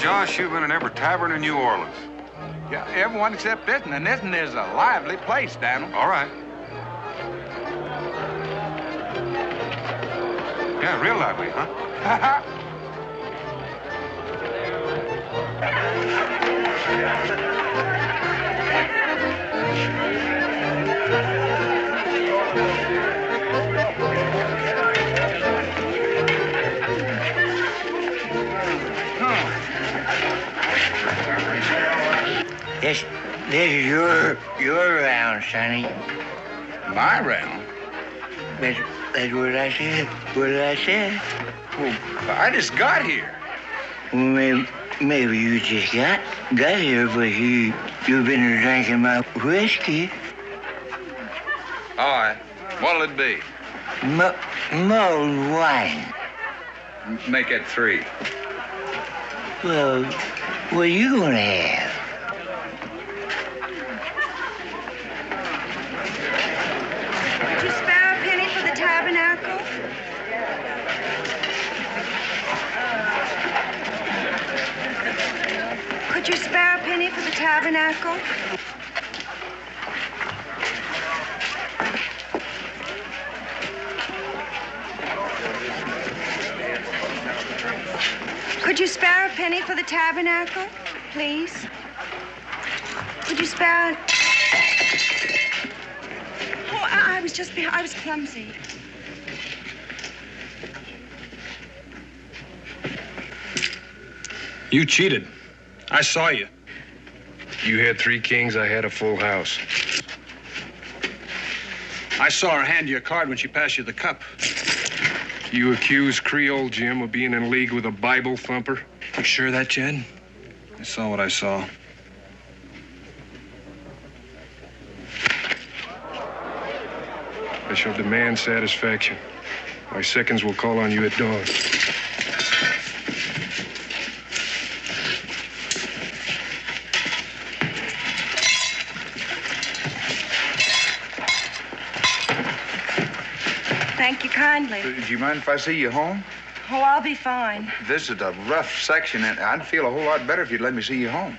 Josh, you've been in every tavern in New Orleans. Yeah, everyone except this one, and this one is a lively place, Daniel. All right. Yeah, real lively, huh? This is your round, Sonny. My round? That's what I said. What did I say? Well, I just got here. Well, maybe you just got here, but you've been drinking my whiskey. All right. What'll it be? Mulled wine. Make it 3. Well, what are you gonna have? Could you spare a penny for the tabernacle? Could you spare a penny for the tabernacle? Could you spare a penny for the tabernacle, please? Could you spare... Oh, I was clumsy. You cheated. I saw you. You had 3 kings, I had a full house. I saw her hand you a card when she passed you the cup. You accuse Creole Jim of being in league with a Bible thumper? You sure of that, Jed? I saw what I saw. I shall demand satisfaction. My seconds will call on you at dawn. Thank you kindly. Do you mind if I see you home? Oh, I'll be fine. This is a rough section, and I'd feel a whole lot better if you'd let me see you home.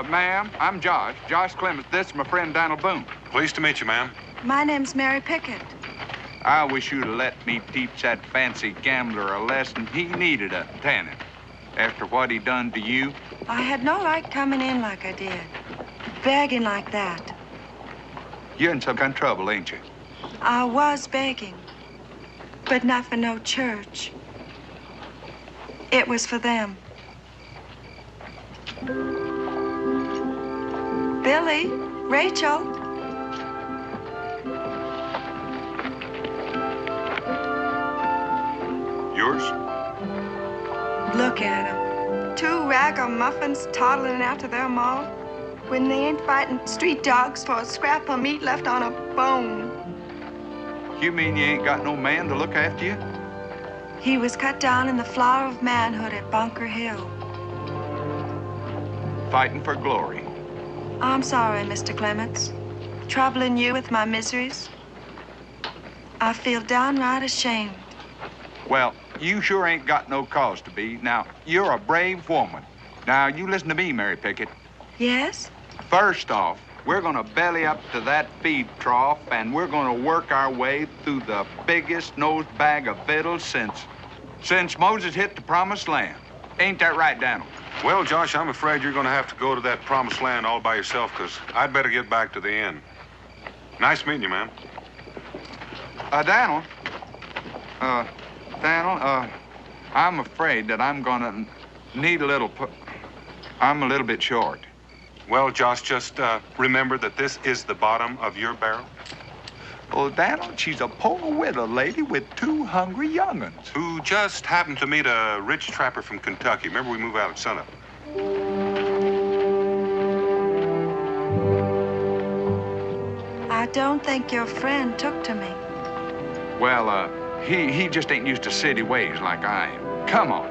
Ma'am, I'm Josh Clements. This is my friend Daniel Boone. Pleased to meet you, ma'am. My name's Mary Pickett. I wish you'd let me teach that fancy gambler a lesson. He needed a tanning. After what he done to you. I had no right coming in like I did, begging like that. You're in some kind of trouble, ain't you? I was begging, but not for no church. It was for them. Billy, Rachel. Yours? Look at them. 2 ragamuffins toddling after their ma when they ain't fighting street dogs for a scrap of meat left on a bone. You mean you ain't got no man to look after you? He was cut down in the flower of manhood at Bunker Hill. Fighting for glory. I'm sorry, Mr. Clements. Troubling you with my miseries. I feel downright ashamed. Well, you sure ain't got no cause to be. Now, you're a brave woman. Now, you listen to me, Mary Pickett. Yes? First off, we're gonna belly up to that feed trough, and we're gonna work our way through the biggest nose bag of victuals since Moses hit the promised land. Ain't that right, Daniel? Well, Josh, I'm afraid you're going to have to go to that promised land all by yourself, because I'd better get back to the inn. Nice meeting you, ma'am. Daniel, I'm afraid that I'm gonna need a little I'm a little bit short. Well, Josh, just remember that this is the bottom of your barrel. Oh, Daniel, she's a poor widow lady with 2 hungry young'uns. Who just happened to meet a rich trapper from Kentucky. Remember, we move out at sunup. I don't think your friend took to me. Well, he just ain't used to city ways like I am. Come on.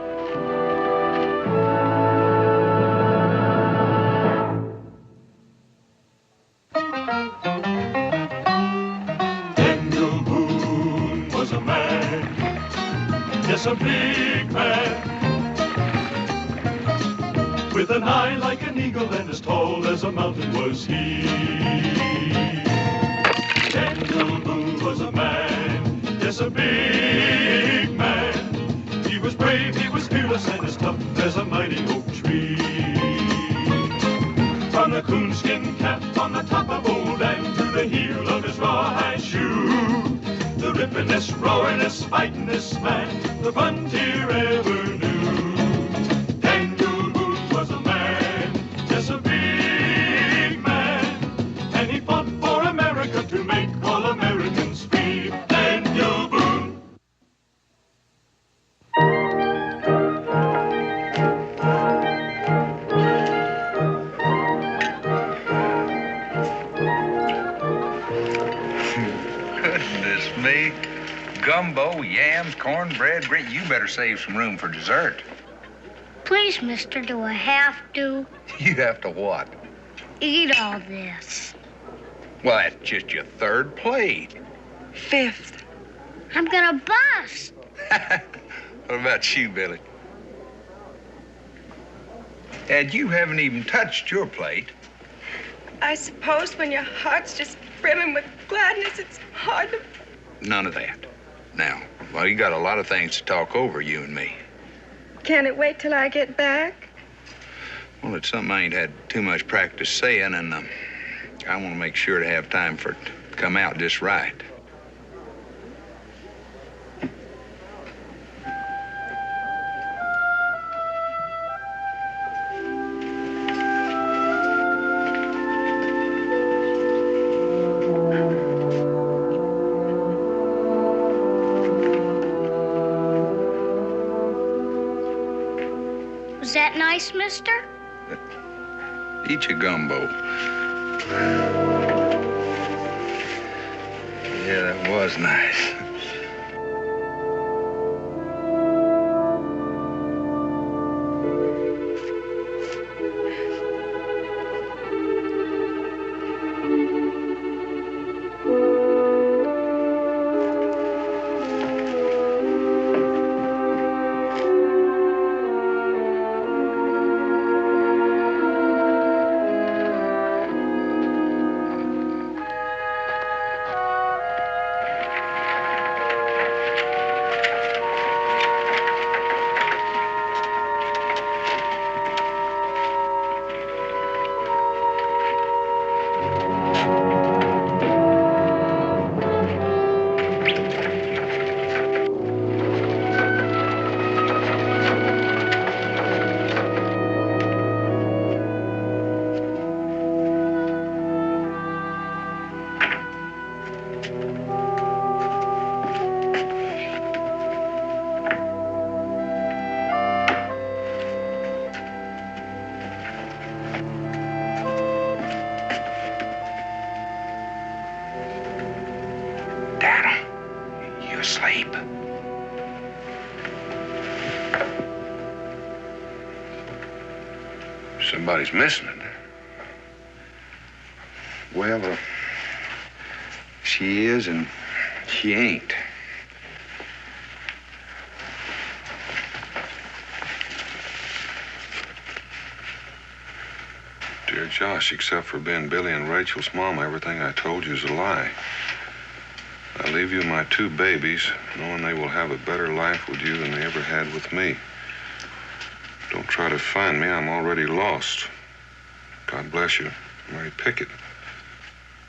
Daniel Boone was a man, yes, a big man, with an eye like an eagle and as tall as a mountain was he. Daniel Boone was a man, yes, a big man. He was brave, he was fearless, and as tough as a mighty oak tree. From the coonskin cap on the top of old Dan to the heel of his rawhide shoe, the rippin'est, roaring'est, fighting'est man the frontier ever knew. Daniel Boone was a man, yes, a big man, and he fought for America to make all Americans free. Daniel Boone. Goodness me. Gumbo, yams, cornbread, grit. You better save some room for dessert. Please, mister, do I have to? You have to what? Eat all this. Well, that's just your third plate. Fifth. I'm gonna bust. What about you, Billy? And you haven't even touched your plate. I suppose when your heart's just brimming with gladness, it's hard to... None of that. Now, well, you got a lot of things to talk over, you and me. Can it wait till I get back? Well, it's something I ain't had too much practice saying, and I want to make sure to have time for it to come out just right. Was that nice, mister? Eat your gumbo. Yeah, that was nice. Somebody's missing in there. Well, she is and she ain't. Dear Josh, except for being Billy and Rachel's mom, everything I told you is a lie. I leave you my two babies, knowing they will have a better life with you than they ever had with me. Don't try to find me. I'm already lost. God bless you, Mary Pickett.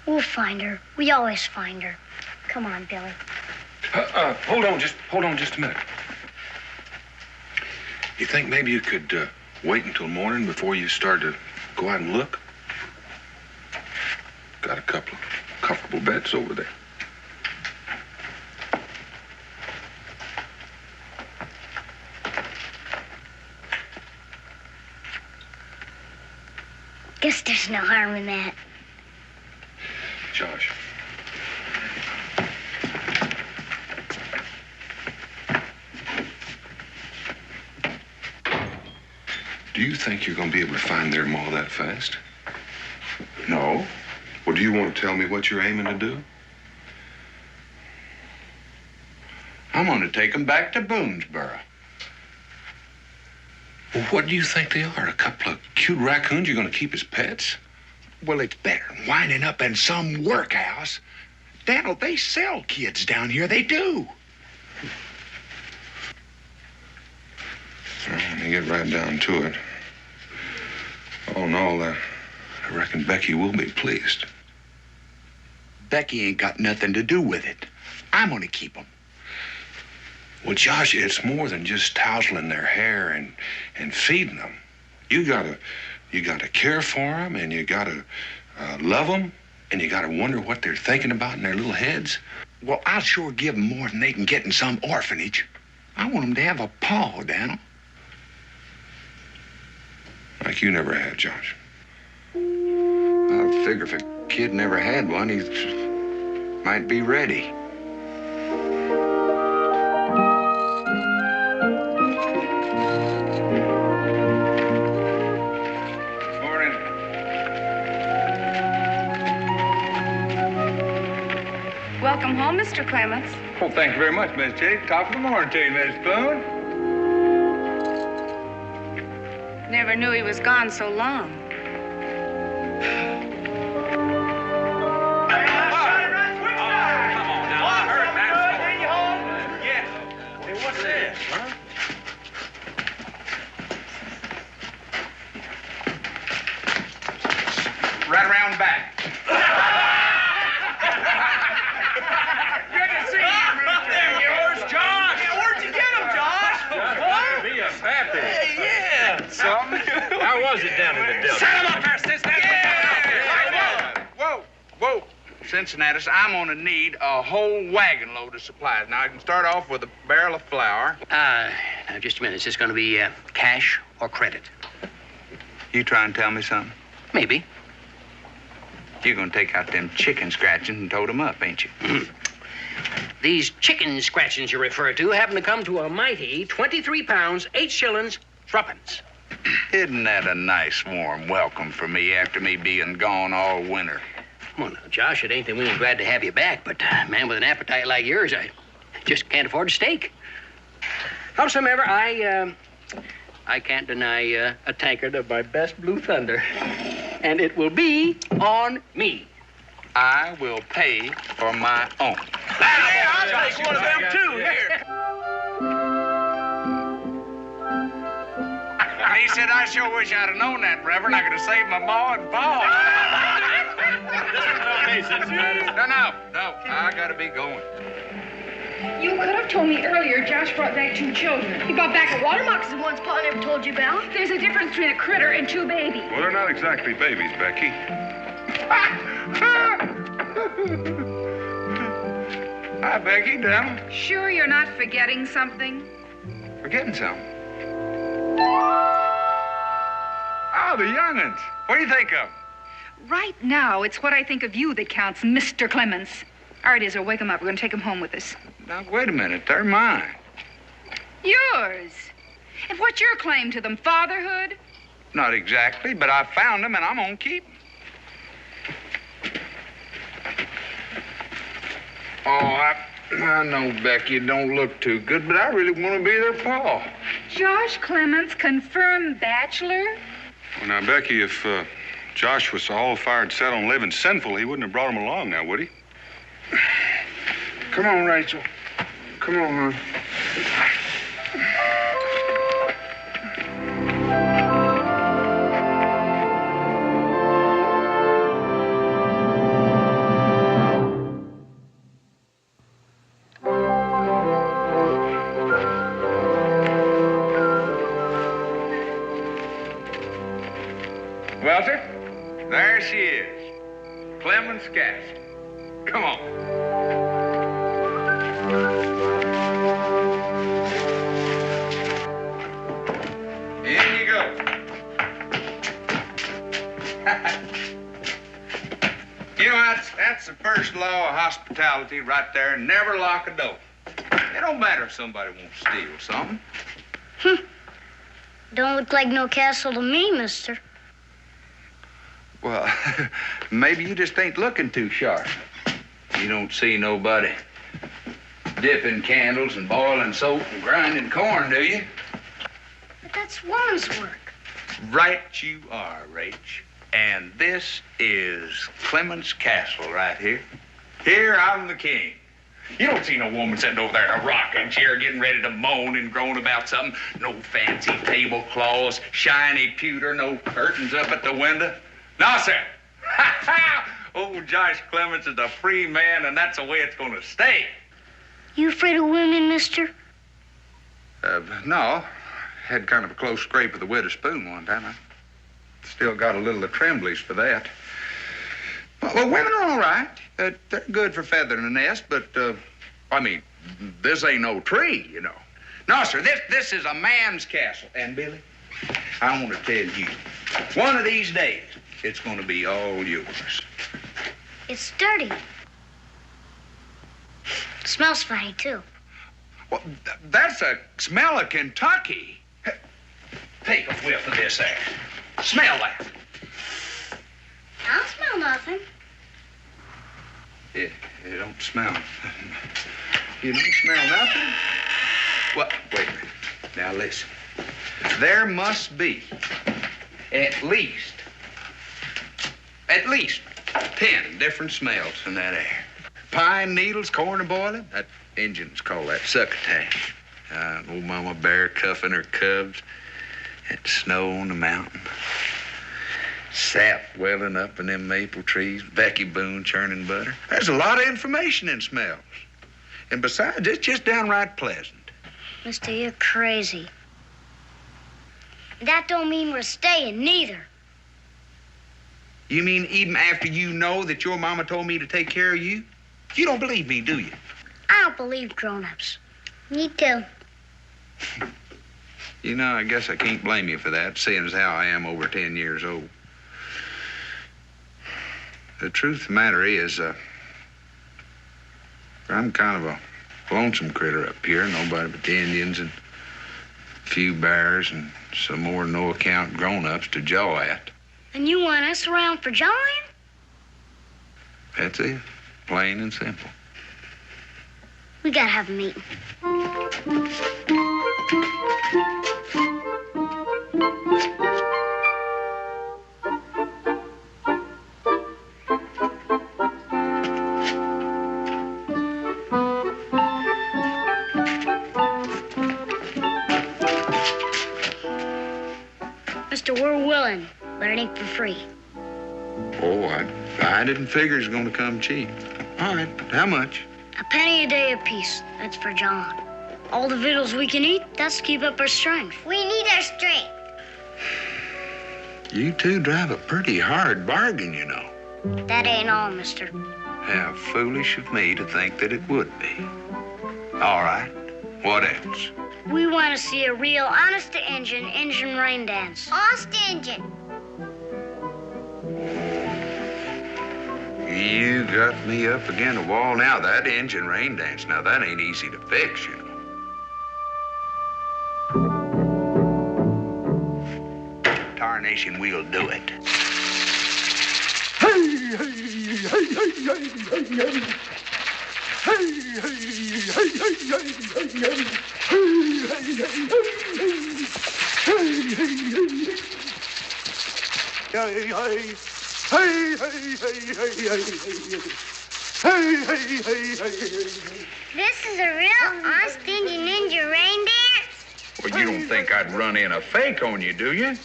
We'll find her. We always find her. Come on, Billy. Hold on just a minute. You think maybe you could wait until morning before you start to go out and look? Got a couple of comfortable beds over there. Guess there's no harm in that. Josh. Do you think you're going to be able to find their ma that fast? No. Well, do you want to tell me what you're aiming to do? I'm going to take them back to Boonesboro. Well, what do you think they are? A couple of cute raccoons you're going to keep as pets? Well, it's better than winding up in some workhouse. Daniel, they sell kids down here. They do. Well, let me get right down to it. All in all, I reckon Becky will be pleased. Becky ain't got nothing to do with it. I'm going to keep them. Well, Josh, it's more than just tousling their hair and feeding them. You gotta care for them, and you gotta love them, and you gotta wonder what they're thinking about in their little heads. Well, I'll sure give them more than they can get in some orphanage. I want them to have a paw, Daniel. Like you never had, Josh. I figure if a kid never had one, he might be ready. Welcome home, Mr. Clements. Well, thank you very much, Miss Jake. Top of the morning to you, Miss Boone. Never knew he was gone so long. What's this, huh? Right around back. Good to see you, Mr. There yours, Josh. Yeah, where'd you get him, Josh? What? Be a happy. Hey, yeah. Something. How was it down in the Delta? Set him up there, Cincinnati. Yeah. Whoa. Cincinnati, I'm gonna need a whole wagon load of supplies. Now, I can start off with a barrel of flour. Now, just a minute. Is this going to be cash or credit? You trying to tell me something? Maybe. You're gonna take out them chicken scratchings and tote them up, ain't you? These chicken scratchings you refer to happen to come to a mighty 23 pounds, 8 shillings, 3pence. Isn't that a nice warm welcome for me after me being gone all winter? Well, now, Josh, it ain't that we ain't glad to have you back, but a man with an appetite like yours, I just can't afford a steak. Howsoever, I can't deny a tankard of my best Blue Thunder, and it will be on me. I will pay for my own. Hey, I'll take one of them, too. Here. He said, I sure wish I'd have known that, Reverend. I could have saved my ma and pa. No. I gotta be going. You could have told me earlier Josh brought back 2 children. He brought back a water moccasin once Pa never told you about. There's a difference between a critter and 2 babies. Well, they're not exactly babies, Becky. Hi, Becky, Daniel. Sure you're not forgetting something? Forgetting something. Oh, the young'uns. What do you think of them? Right now, it's what I think of you that counts, Mr. Clements. All right, Israel, wake him up. We're going to take him home with us. Now, wait a minute. They're mine. Yours? And what's your claim to them? Fatherhood? Not exactly, but I found them, and I'm going to keep them. Oh, I know, Becky, it don't look too good, but I really want to be their pa. Josh Clements, confirmed bachelor? Well, now, Becky, if Josh was so all-fired set on living sinful, he wouldn't have brought him along now, would he? Come on, Rachel. Come on, hon. Walter? There she is. Clements Castle. Come on. In you go. You know, that's the first law of hospitality right there. Never lock a door. It don't matter if somebody wants to steal something. Don't look like no castle to me, mister. Well, maybe you just ain't looking too sharp. You don't see nobody dipping candles and boiling soap and grinding corn, do you? But that's woman's work. Right you are, Rach. And this is Clements Castle right here. Here I'm the king. You don't see no woman sitting over there in a rocking chair getting ready to moan and groan about something. No fancy tablecloths, shiny pewter, no curtains up at the window. No, sir. Old Josh Clements is a free man, and that's the way it's going to stay. You afraid of women, mister? No. Had kind of a close scrape with the widow spoon one time. I still got a little of tremblies for that. Well, women are all right. They're good for feathering a nest, but, I mean, this ain't no tree, you know. No, sir, this is a man's castle. And, Billy, I want to tell you, one of these days, it's going to be all yours. It's dirty. It smells funny, too. Well, that's a smell of Kentucky. Take a whiff of this air. Smell that. I don't smell nothing. You don't smell. You don't smell nothing? Well, wait a minute. Now listen. There must be at least 10 different smells in that air. Pine needles, corn boiling. That Indians call that succotash. Old Mama Bear cuffing her cubs. That snow on the mountain. Sap welling up in them maple trees. Becky Boone churning butter. There's a lot of information in smells. And besides, it's just downright pleasant. Mister, you're crazy. That don't mean we're staying, neither. You mean even after you know that your mama told me to take care of you? You don't believe me, do you? I don't believe grown-ups. Me too. You know, I guess I can't blame you for that, seeing as how I am over 10 years old. The truth of the matter is, I'm kind of a lonesome critter up here. Nobody but the Indians and a few bears and some more no-account grown-ups to jaw at. And you want us around for jawing? That's it. Plain and simple. We gotta have a meeting. Mister, we're willing, but it ain't for free. Oh, I didn't figure it was going to come cheap. All right, how much? A penny a day apiece. That's for John. All the victuals we can eat, that's to keep up our strength. We need our strength. You two drive a pretty hard bargain, you know. That ain't all, mister. How foolish of me to think that it would be. All right, what else? We want to see a real honest-to-Injun Injun rain dance. Honest-to-Injun. You got me up against a wall now. That Injun rain dance, now that ain't easy to fix, you know. Tarnation, we'll do it. This is a real honest Indian ninja rain dance? Well, you don't think I'd run in a fake on you, do you?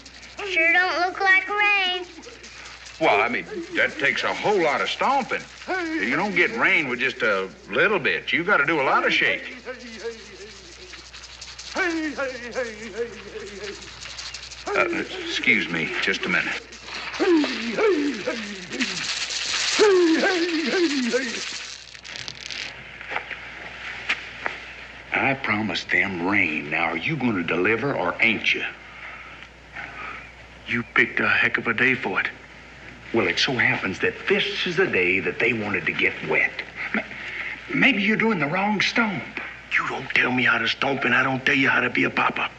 Sure don't look like rain. Well, I mean, that takes a whole lot of stomping. You don't get rain with just a little bit. You got to do a lot of shaking. Excuse me, just a minute. I promised them rain. Now, are you going to deliver or ain't you? You picked a heck of a day for it. Well, it so happens that this is the day that they wanted to get wet. Maybe you're doing the wrong stomp. You don't tell me how to stomp, and I don't tell you how to be a papa.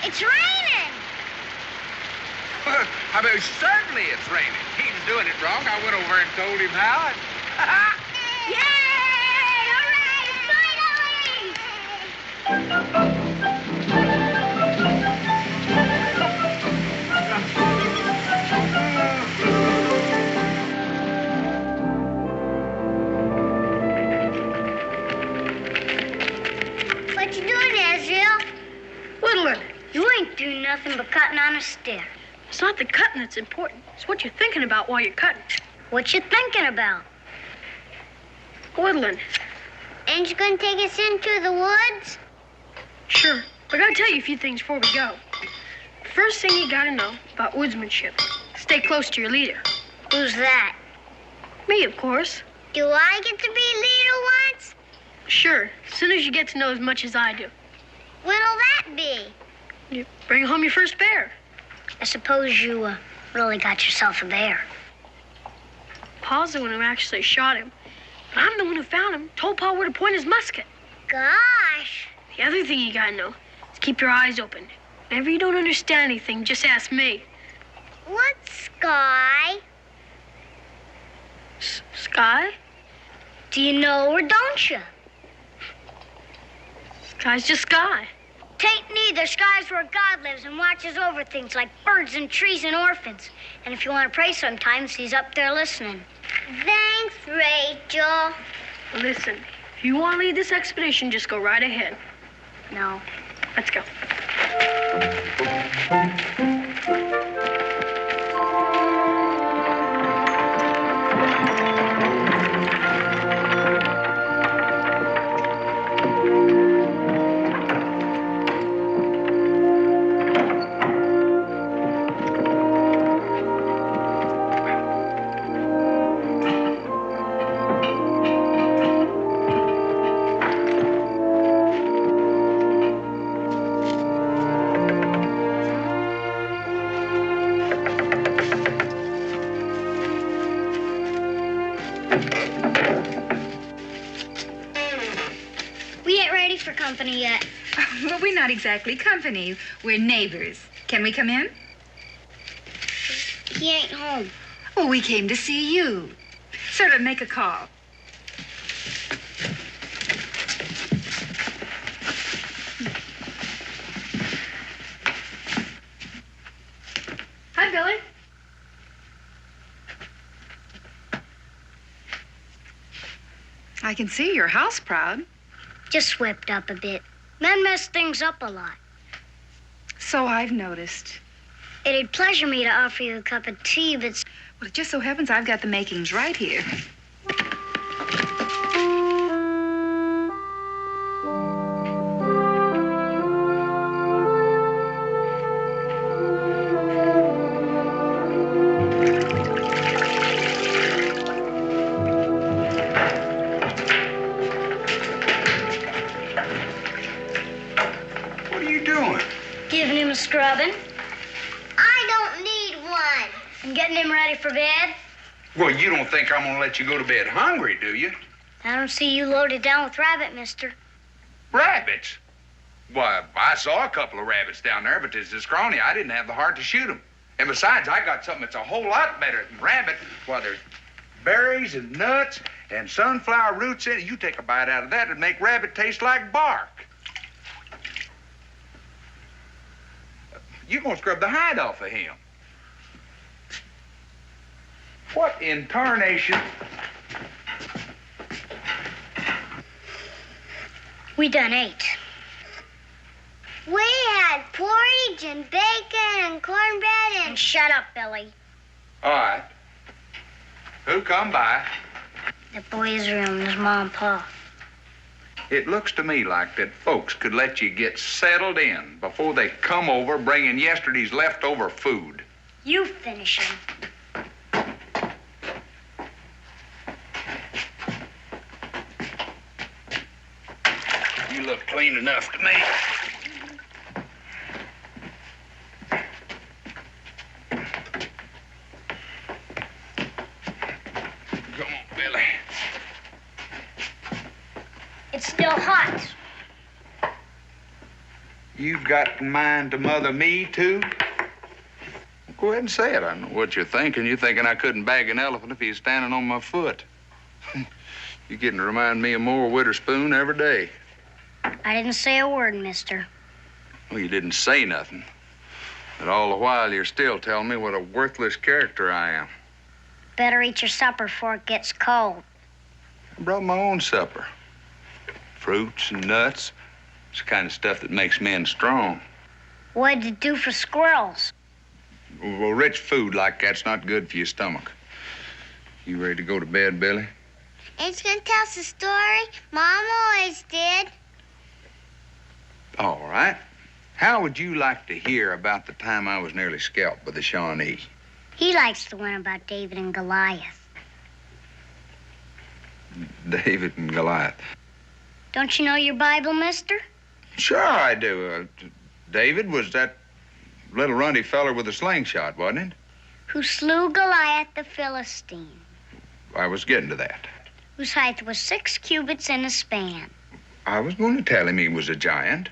It's raining. I mean, certainly it's raining. He's doing it wrong. I went over and told him how. Yay! Hooray! Finally! What you doing, Ezreal? Whittling. You ain't doing nothing but cutting on a stick. It's not the cutting that's important. It's what you're thinking about while you're cutting. What you thinking about? Whittling. Ain't you gonna take us into the woods? Sure. But I gotta tell you a few things before we go. First thing you gotta know about woodsmanship. Stay close to your leader. Who's that? Me, of course. Do I get to be leader once? Sure. As soon as you get to know as much as I do. When'll that be? You bring home your first bear. I suppose you really got yourself a bear. Pa's the one who actually shot him. But I'm the one who found him, told Pa where to point his musket. Gosh. The other thing you gotta know is keep your eyes open. Whenever you don't understand anything, just ask me. What's sky? Sky? Do you know or don't you? Sky's just sky. Tain't neither. Sky's where God lives and watches over things like birds and trees and orphans. And if you want to pray sometimes, he's up there listening. Thanks, Rachel. Listen, if you want to lead this expedition, just go right ahead. No. Let's go. Company yet. Well, we're not exactly company. We're neighbors. Can we come in? He ain't home. Oh, we came to see you. Sort of make a call. Hi, Billy. I can see your house proud. Just swept up a bit. Men mess things up a lot. So I've noticed. It'd pleasure me to offer you a cup of tea, but... Well, it just so happens I've got the makings right here. Scrubbing. I don't need one. I'm getting him ready for bed. Well, you don't think I'm gonna let you go to bed hungry, do you? I don't see you loaded down with rabbit, mister. Rabbits? Why, I saw a couple of rabbits down there, but as a scrawny, I didn't have the heart to shoot them. And besides, I got something that's a whole lot better than rabbit. Why, there's berries and nuts and sunflower roots in it. You take a bite out of that, it'd make rabbit taste like bark. You're gonna scrub the hide off of him. What in tarnation? We done ate. We had porridge and bacon and cornbread and... Shut up, Billy. All right. Who come by? The boys' room, his mom and pa. It looks to me like that folks could let you get settled in before they come over bringing yesterday's leftover food. You finish him. You look clean enough to me. Come on, Billy. It's still hot. You've got in mind to mother me, too? Go ahead and say it. I know what you're thinking. You're thinking I couldn't bag an elephant if he was standing on my foot. You're getting to remind me of more Witherspoon every day. I didn't say a word, mister. Well, you didn't say nothing. But all the while, you're still telling me what a worthless character I am. Better eat your supper before it gets cold. I brought my own supper. Fruits and nuts. It's the kind of stuff that makes men strong. What'd it do for squirrels? Well, rich food like that's not good for your stomach. You ready to go to bed, Billy? Ain't you gonna tell us a story? Mom always did. All right. How would you like to hear about the time I was nearly scalped by the Shawnee? He likes the one about David and Goliath. David and Goliath. Don't you know your Bible, mister? Sure I do. David was that little runty feller with a slingshot, wasn't it? Who slew Goliath the Philistine. I was getting to that. Whose height was 6 cubits in a span. I was going to tell him he was a giant.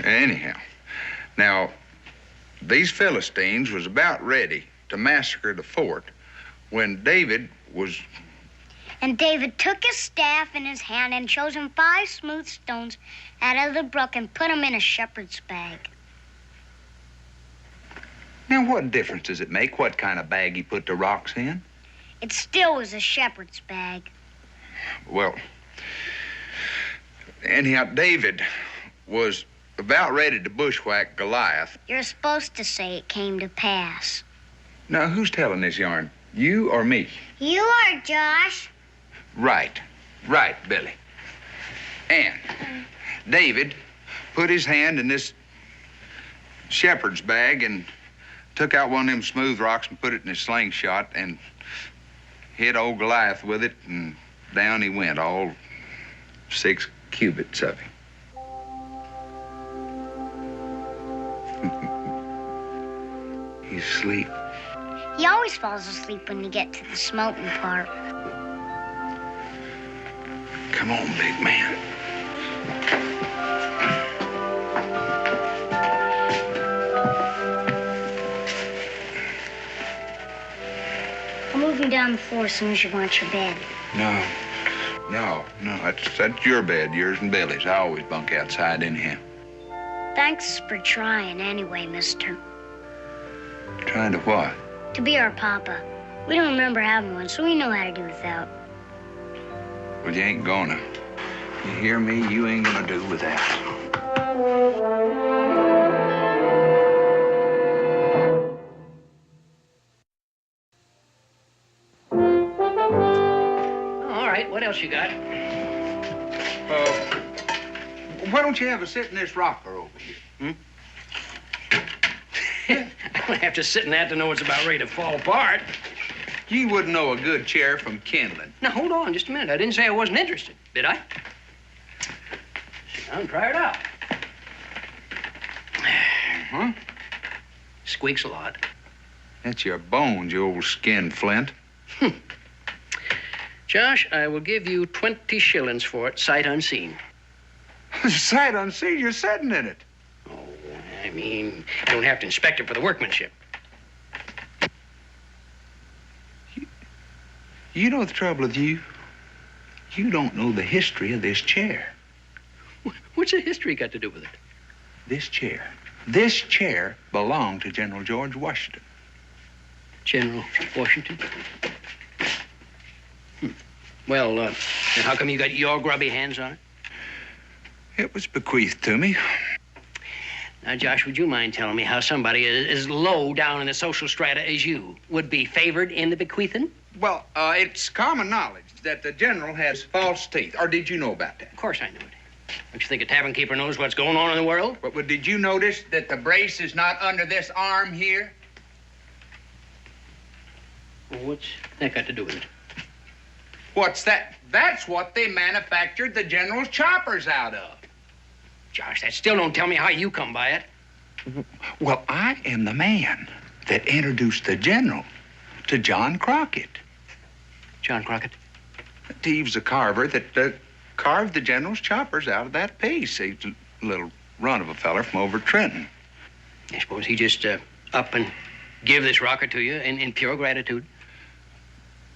Anyhow, now, these Philistines was about ready to massacre the fort when David was... And David took his staff in his hand and chose him 5 smooth stones out of the brook and put them in a shepherd's bag. Now, what difference does it make what kind of bag he put the rocks in? It still was a shepherd's bag. Well, anyhow, David was about ready to bushwhack Goliath. You're supposed to say it came to pass. Now, who's telling this yarn? You or me? You are, Josh. Right, Billy. And David put his hand in this shepherd's bag and took out one of them smooth rocks and put it in his slingshot and hit old Goliath with it, and down he went, all 6 cubits of him. He's asleep. He always falls asleep when you get to the smoking part. Come on, big man. I'll move you down the floor as soon as you want your bed. No. That's your bed, yours and Billy's. I always bunk outside anyhow. Thanks for trying anyway, mister. Trying to what? To be our papa. We don't remember having one, so we know how to do without. Well, you ain't gonna. You hear me? You ain't gonna do without. All right, what else you got? Why don't you have a sit in this rocker over here? I don't have to sit in that to know it's about ready to fall apart. You wouldn't know a good chair from kindling. Now, hold on just a minute. I didn't say I wasn't interested, did I? Sit down and try it out. Huh? Squeaks a lot. That's your bones, you old skinned flint. Josh, I will give you 20 shillings for it, sight unseen. Sight unseen? You're sitting in it. Oh, I mean, you don't have to inspect it for the workmanship. You know the trouble with you? You don't know the history of this chair. What's the history got to do with it? This chair belonged to General George Washington. General Washington? Well, then how come you got your grubby hands on it? It was bequeathed to me. Now, Josh, would you mind telling me how somebody as low down in the social strata as you would be favored in the bequeathing? Well, it's common knowledge that the general has false teeth. Or did you know about that? Of course I knew it. Don't you think a tavern keeper knows what's going on in the world? But did you notice that the brace is not under this arm here? Well, what's that got to do with it? What's that? That's what they manufactured the General's choppers out of. Josh, that still don't tell me how you come by it. Well, I am the man that introduced the General to John Crockett. John Crockett? He was a carver that carved the General's choppers out of that piece. He's a little run of a feller from over Trenton. I suppose he just up and give this rocker to you in pure gratitude?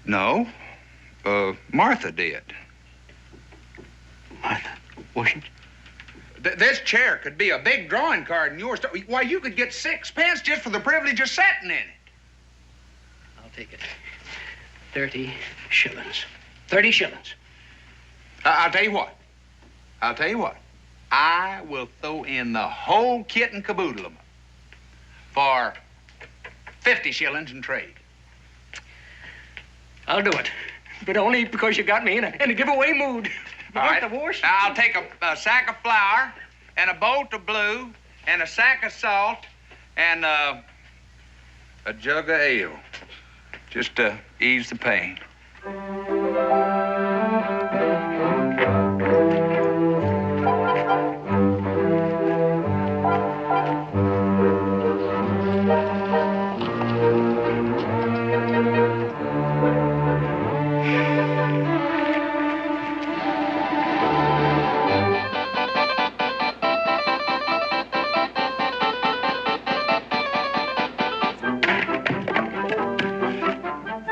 No. Martha did. Martha Washington? This chair could be a big drawing card in yours. Why, you could get 6 pence just for the privilege of sitting in it. I'll take it. 30 shillings. 30 shillings. I'll tell you what. I will throw in the whole kit and caboodle of them for 50 shillings in trade. I'll do it. But only because you got me in a giveaway mood. All right. I'll take a sack of flour and a bolt of blue and a sack of salt and a jug of ale, just to ease the pain.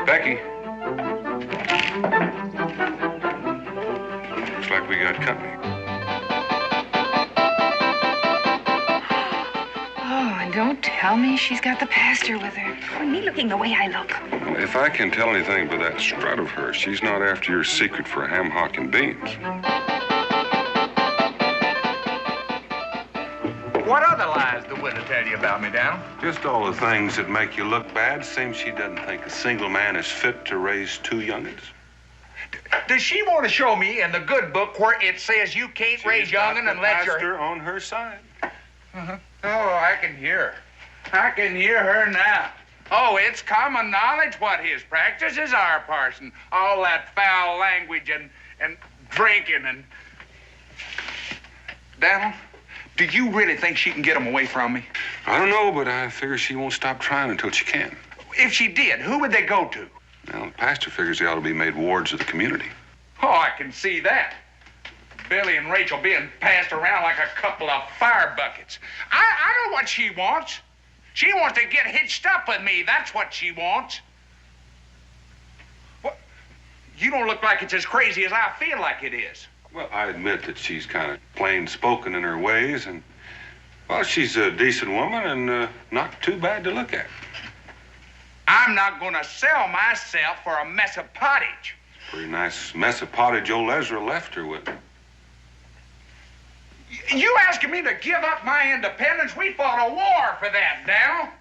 Becky. Looks like we got company. Oh, and don't tell me she's got the pastor with her. Or me looking the way I look. If I can tell anything by that strut of hers, she's not after your secret for ham hock and beans. What other lies the widow tell you about me, Daniel? Just all the things that make you look bad. Seems she doesn't think a single man is fit to raise 2 young'uns. Does she want to show me in the good book where it says you can't raise young'un unless you're... pastor on her side. Uh-huh. Oh, I can hear her. I can hear her now. Oh, it's common knowledge what his practices are, parson. All that foul language and drinking and... Daniel, do you really think she can get them away from me? I don't know, but I figure she won't stop trying until she can. If she did, who would they go to? Well, the pastor figures they ought to be made wards of the community. Oh, I can see that. Billy and Rachel being passed around like a couple of fire buckets. I know what she wants. She wants to get hitched up with me. That's what she wants. What? You don't look like it's as crazy as I feel like it is. Well, I admit that she's kind of plain-spoken in her ways, and, well, she's a decent woman and not too bad to look at. I'm not going to sell myself for a mess of pottage. Pretty nice mess of pottage old Ezra left her with. You asking me to give up my independence? We fought a war for that, Daniel.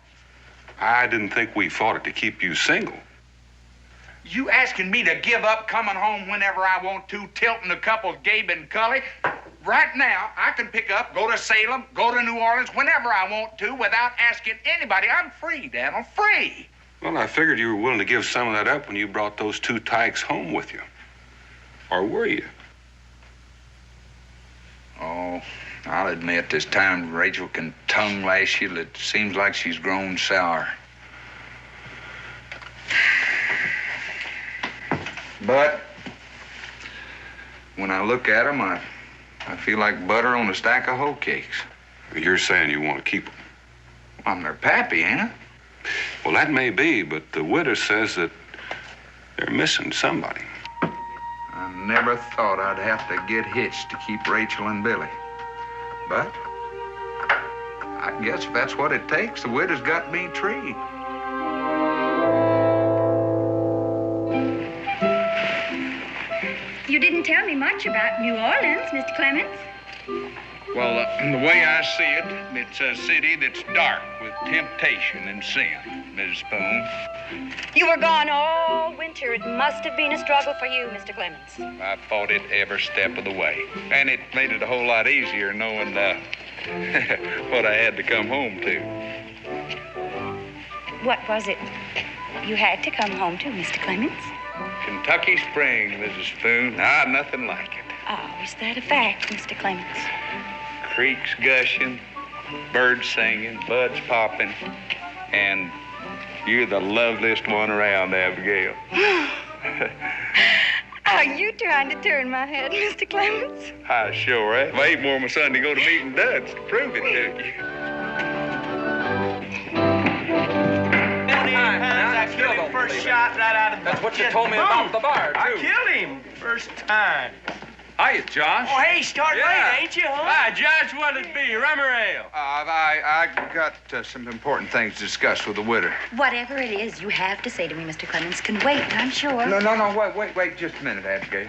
I didn't think we fought it to keep you single. You asking me to give up coming home whenever I want to, tilting a couple Gabe and Cully? Right now, I can pick up, go to Salem, go to New Orleans whenever I want to without asking anybody. I'm free, Daniel, free. Well, I figured you were willing to give some of that up when you brought those 2 tykes home with you. Or were you? Oh, I'll admit this time Rachel can tongue lash you. It seems like she's grown sour. But when I look at them, I feel like butter on a stack of hoe cakes. You're saying you want to keep them? I'm their pappy, ain't I? Well, that may be, but the widow says that they're missing somebody. I never thought I'd have to get hitched to keep Rachel and Billy. But I guess if that's what it takes, the widow's got me treed. You didn't tell me much about New Orleans, Mr. Clements. Well, the way I see it, it's a city that's dark with temptation and sin. Mrs. Spoon. You were gone all winter. It must have been a struggle for you, Mr. Clements. I fought it every step of the way. And it made it a whole lot easier knowing what I had to come home to. What was it you had to come home to, Mr. Clements? Kentucky spring, Mrs. Spoon. Ah, nothing like it. Oh, is that a fact, Mr. Clements? Creeks gushing, birds singing, buds popping, and you're the loveliest one around, Abigail. Are you trying to turn my head, Mr. Clements? I sure am. I ain't more my son to go to meeting duds to prove it to you. I killed him. First shot right out of the... That's what you told me about the bar, too. I killed him first time. Hiya, Josh. Oh, hey, start late, ain't you, huh? Hi, Josh, what'd it be, rum or ale? I got some important things to discuss with the widow. Whatever it is you have to say to me, Mr. Clements, can wait, I'm sure. No, wait just a minute, Abigail.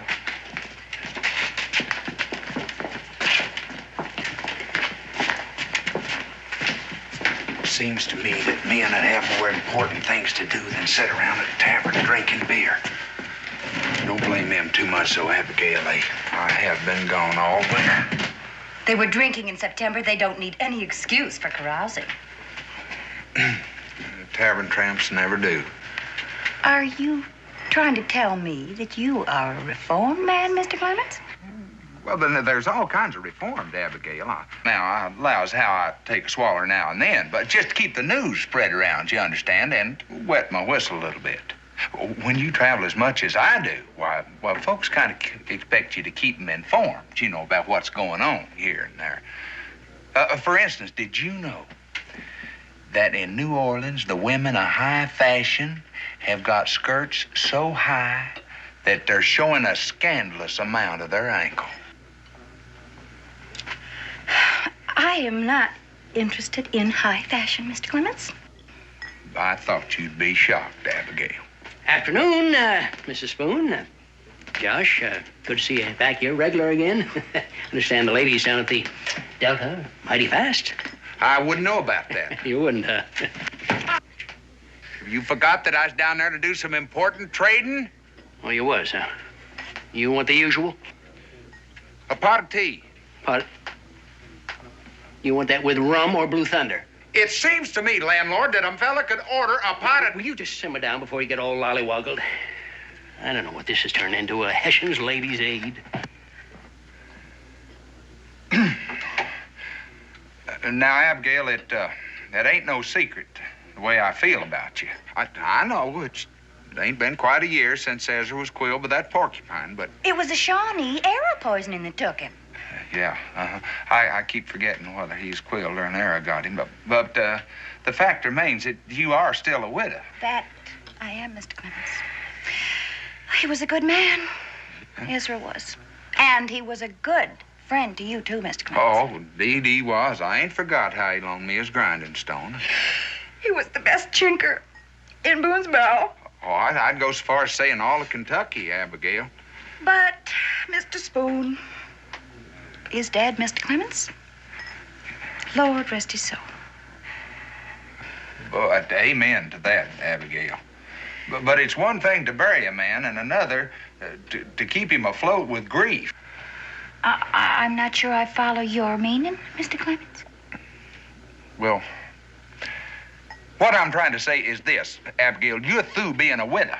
Seems to me that men would have more important things to do than sit around at a tavern drinking beer. Don't blame them too much, though, Abigail. I have been gone all winter. They were drinking in September. They don't need any excuse for carousing. Tavern tramps never do. Are you trying to tell me that you are a reformed man, Mr. Clements? Well, then there's all kinds of reforms, Abigail. Now, I allows how I take a swaller now and then, but just to keep the news spread around, you understand, and wet my whistle a little bit. When you travel as much as I do, why, folks kind of expect you to keep them informed, you know, about what's going on here and there. For instance, did you know that in New Orleans, the women of high fashion have got skirts so high that they're showing a scandalous amount of their ankle? I am not interested in high fashion, Mr. Clements. I thought you'd be shocked, Abigail. Afternoon, Mrs. Spoon. Josh, good to see you back here regular again. Understand the ladies down at the Delta mighty fast. I wouldn't know about that. You wouldn't, You forgot that I was down there to do some important trading? Oh, you was, huh? You want the usual? A pot of tea. Pot? You want that with rum or Blue Thunder? It seems to me, landlord, that a fella could order a pot of... Will you just simmer down before you get all lollywoggled? I don't know what this has turned into, a Hessian's Ladies' Aid. Now, Abigail, that ain't no secret, the way I feel about you. I know it ain't been quite a year since Ezra was quilled by that porcupine, but... It was the Shawnee arrow poisoning that took him. Yeah, I keep forgetting whether he's quilled or an arrow got him, but the fact remains that you are still a widow. That I am, Mr. Clements. He was a good man. Ezra was. And he was a good friend to you, too, Mr. Clements. Oh, indeed he was. I ain't forgot how he loaned me his grinding stone. He was the best chinker in Boonesboro. Oh, I'd go so far as saying all of Kentucky, Abigail. But, Mr. Spoon, is dead, Mr. Clements? Lord rest his soul. But amen to that, Abigail. But it's one thing to bury a man and another to keep him afloat with grief. I'm not sure I follow your meaning, Mr. Clements. Well, what I'm trying to say is this, Abigail. You're through being a widow.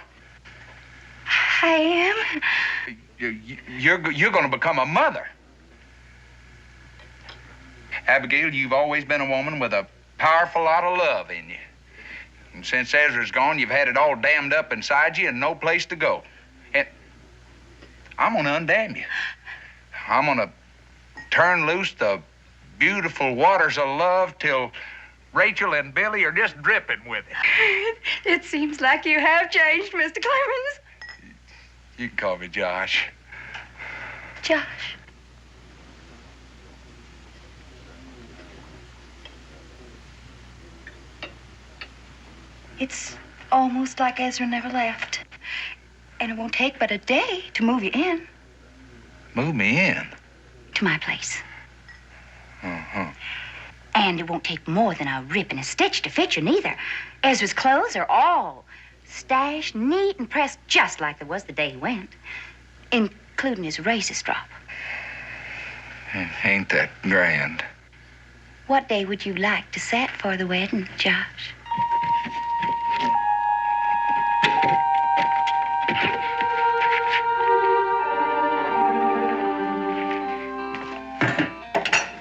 I am? You're going to become a mother. Abigail, you've always been a woman with a powerful lot of love in you. And since Ezra's gone, you've had it all dammed up inside you and no place to go. And I'm going to undam you. I'm going to turn loose the beautiful waters of love till Rachel and Billy are just dripping with it. It seems like you have changed, Mr. Clements. You can call me Josh. Josh. It's almost like Ezra never left. And it won't take but a day to move you in. Move me in? To my place. Uh-huh. And it won't take more than a rip and a stitch to fit you, neither. Ezra's clothes are all stashed neat and pressed just like they was the day he went, including his razor strop. Ain't that grand? What day would you like to set for the wedding, Josh?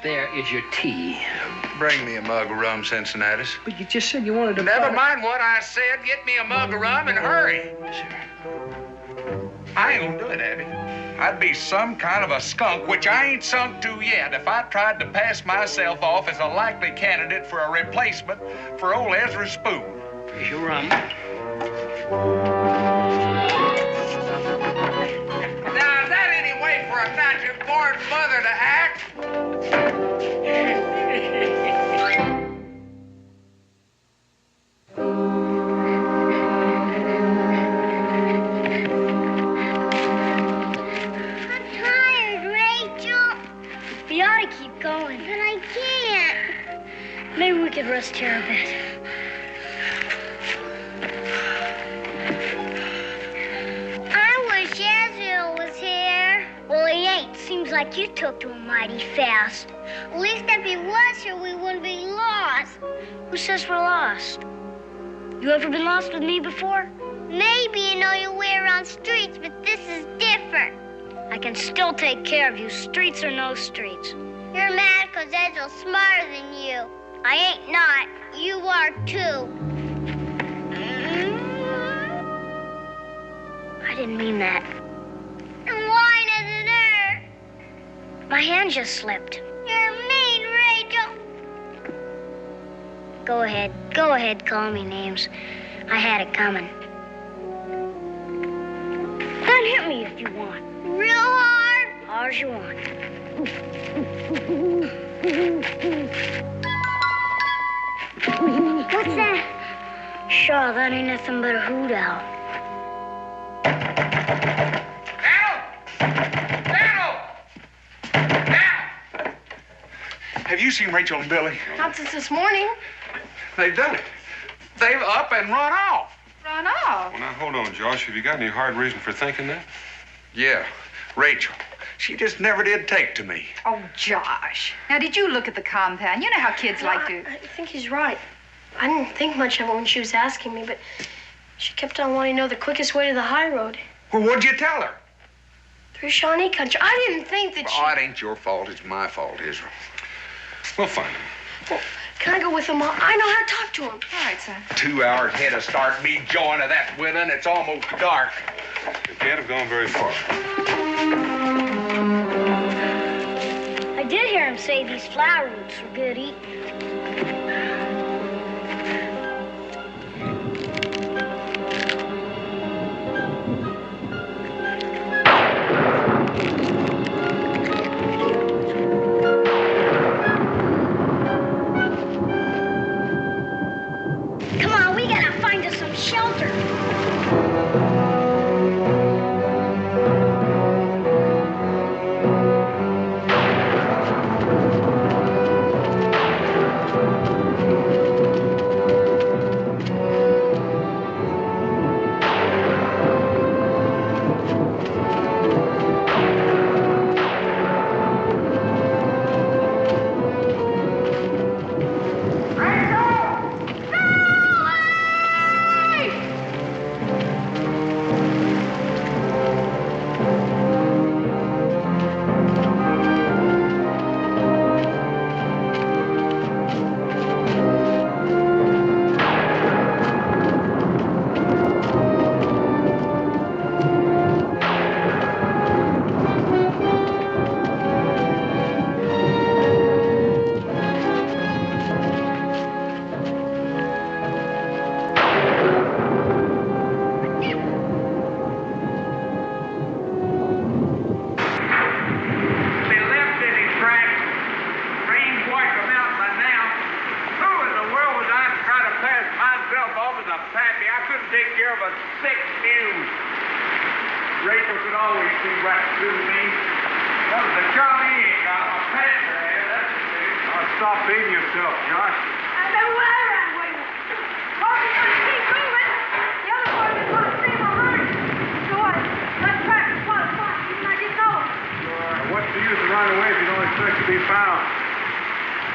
There is your tea. Bring me a mug of rum, Cincinnatus. But you just said you wanted to... Never mind what I said. Get me a mug of rum and hurry. Sure. I ain't gonna do it, Abby. I'd be some kind of a skunk, which I ain't sunk to yet, if I tried to pass myself off as a likely candidate for a replacement for old Ezra Spoon. Here's your rum. Now, is that any way for a natural-born mother to act? Maybe we could rest here a bit. I wish Ezra was here. Well, he ain't. Seems like you took to him mighty fast. At least if he was here, we wouldn't be lost. Who says we're lost? You ever been lost with me before? Maybe you know your way around streets, but this is different. I can still take care of you, streets or no streets. You're mad because Ezra's smarter than you. I ain't not. You are too. I didn't mean that. And why does it hurt? My hand just slipped. You're mean, Rachel. Go ahead, call me names. I had it coming. Then hit me if you want. Real hard? Hard as you want. What's that? Sure, that ain't nothing but a hoot owl. Have you seen Rachel and Billy? Not since this morning. They've done it. They've up and run off. Run off? Well, now, hold on, Josh. Have you got any hard reason for thinking that? Yeah, Rachel. She just never did take to me. Oh, Josh. Now, did you look at the compound? You know how kids like to... I think he's right. I didn't think much of it when she was asking me, but she kept on wanting to know the quickest way to the high road. Well, what'd you tell her? Through Shawnee country. I didn't think that she... Oh, it ain't your fault. It's my fault, Israel. We'll find him. Well, can I go with him? I know how to talk to him. All right, son. 2 hours head of start, me join of that winnun. It's almost dark. You can't have gone very far. I did hear him say these flower roots were good eating. Come on, we gotta find us some shelter. Stop beating yourself, Josh. I know where I ran away with. Parker's gonna keep moving. The other boys are trying to stay behind. So I got track of what it's like, even I didn't know it. What's the use of running away if you don't expect to be found?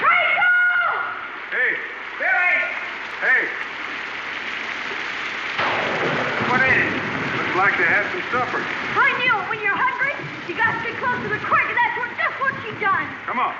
Rachel! Hey. Billy! Hey. What is it? Looks like they had some supper. I knew it. When you're hungry, you gotta stick close to the creek, and that's just what she done. Come on.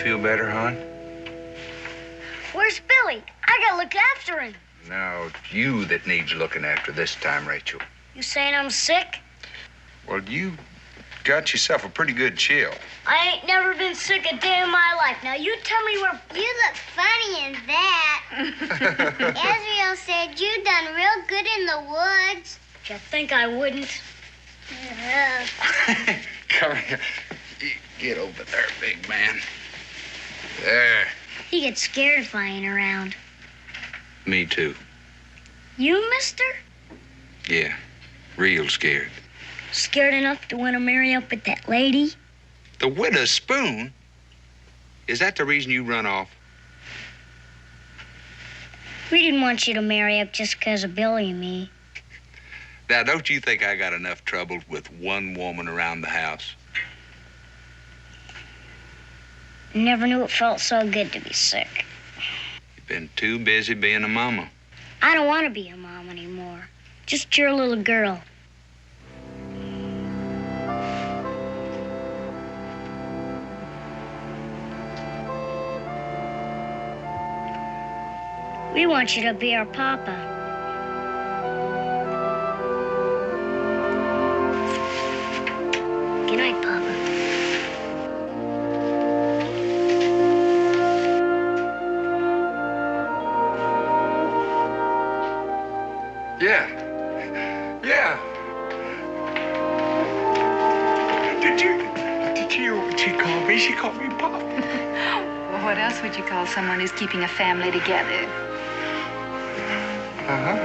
Feel better, hon? Where's Billy? I gotta look after him. No, it's you that needs looking after this time, Rachel. You saying I'm sick? Well, you got yourself a pretty good chill. I ain't never been sick a day in my life. Now, you tell me where... You look funny in that. Israel said you done real good in the woods. You think I wouldn't? Come here. Get over there, big man. There. He gets scared if I ain't around. Me too. You, mister? Yeah, real scared. Scared enough to want to marry up with that lady? The widow's spoon? Is that the reason you run off? We didn't want you to marry up just because of Billy and me. Now, don't you think I got enough trouble with one woman around the house? Never knew it felt so good to be sick. You've been too busy being a mama. I don't want to be a mom anymore. Just your little girl. We want you to be our papa. Good night, Papa. Yeah. Yeah. Did you hear what she called me? She called me Pop. Well, what else would you call someone who's keeping a family together? Uh-huh.